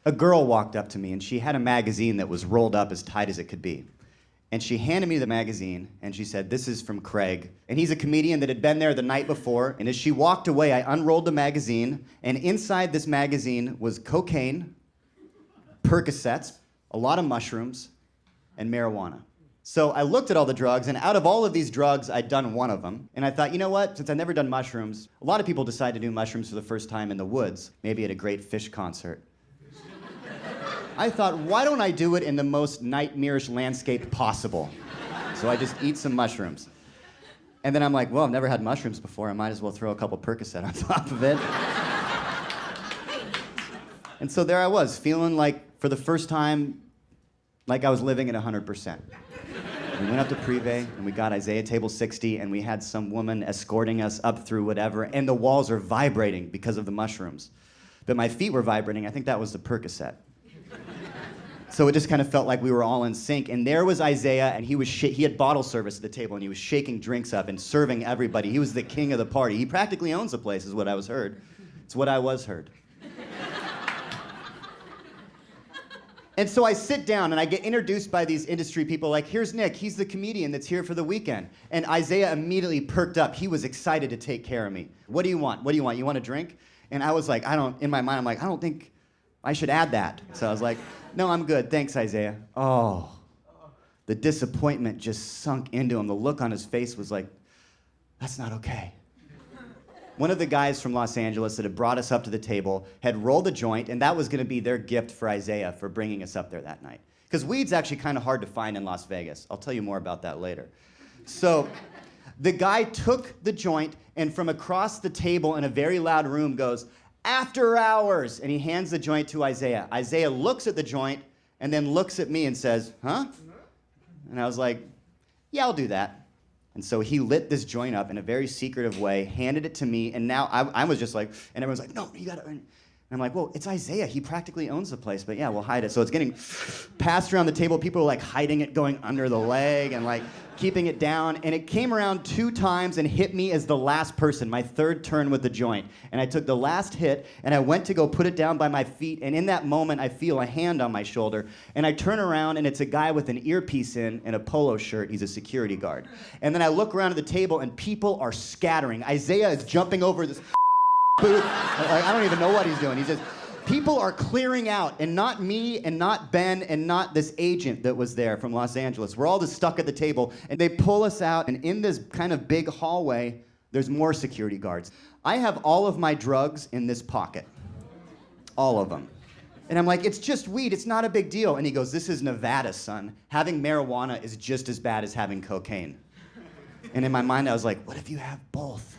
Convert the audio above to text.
a girl walked up to me and she had a magazine that was rolled up as tight as it could be. And she handed me the magazine and she said, "This is from Craig." And he's a comedian that had been there the night before. And as she walked away, I unrolled the magazine, and inside this magazine was cocaine, Percocets, a lot of mushrooms, and marijuana. So I looked at all the drugs, and out of all of these drugs, I'd done one of them. And I thought, you know what? Since I've never done mushrooms, a lot of people decide to do mushrooms for the first time in the woods, maybe at a great fish concert. I thought, why don't I do it in the most nightmarish landscape possible? So I just eat some mushrooms. And then I'm like, well, I've never had mushrooms before. I might as well throw a couple Percocet on top of it. And so there I was, feeling like, for the first time, like I was living at 100%. We went up to Privé, and we got Isaiah table 60, and we had some woman escorting us up through whatever, and the walls are vibrating because of the mushrooms. But my feet were vibrating. I think that was the Percocet. So it just kind of felt like we were all in sync. And there was Isaiah, and he had bottle service at the table, and he was shaking drinks up and serving everybody. He was the king of the party. He practically owns the place, is what I was heard. It's what I was heard. And so I sit down, and I get introduced by these industry people, like, here's Nick. He's the comedian that's here for the weekend. And Isaiah immediately perked up. He was excited to take care of me. What do you want? What do you want? You want a drink? And I was like, in my mind, I'm like, I don't think I should add that. So I was like, no, I'm good. Thanks, Isaiah. Oh, the disappointment just sunk into him. The look on his face was like, that's not okay. One of the guys from Los Angeles that had brought us up to the table had rolled a joint, and that was going to be their gift for Isaiah for bringing us up there that night. Because weed's actually kind of hard to find in Las Vegas. I'll tell you more about that later. So the guy took the joint, and from across the table in a very loud room goes, "After hours," and he hands the joint to Isaiah. Isaiah looks at the joint and then looks at me and says, "Huh?" And I was like, "Yeah, I'll do that." And so he lit this joint up in a very secretive way, handed it to me, and now I was just like, and everyone's like, "No, you gotta," and I'm like, well, it's Isaiah. He practically owns the place, but yeah, we'll hide it. So it's getting passed around the table. People are like hiding it, going under the leg, and like keeping it down. And it came around 2 times and hit me as the last person, my third turn with the joint. And I took the last hit, and I went to go put it down by my feet. And in that moment, I feel a hand on my shoulder. And I turn around, and it's a guy with an earpiece in and a polo shirt. He's a security guard. And then I look around at the table, and people are scattering. Isaiah is jumping over this booth. Like, I don't even know what he's doing. He's just, people are clearing out, and not me, and not Ben, and not this agent that was there from Los Angeles. We're all just stuck at the table, and they pull us out, and in this kind of big hallway, there's more security guards. I have all of my drugs in this pocket. All of them. And I'm like, it's just weed, it's not a big deal. And he goes, this is Nevada, son. Having marijuana is just as bad as having cocaine. And in my mind, I was like, what if you have both?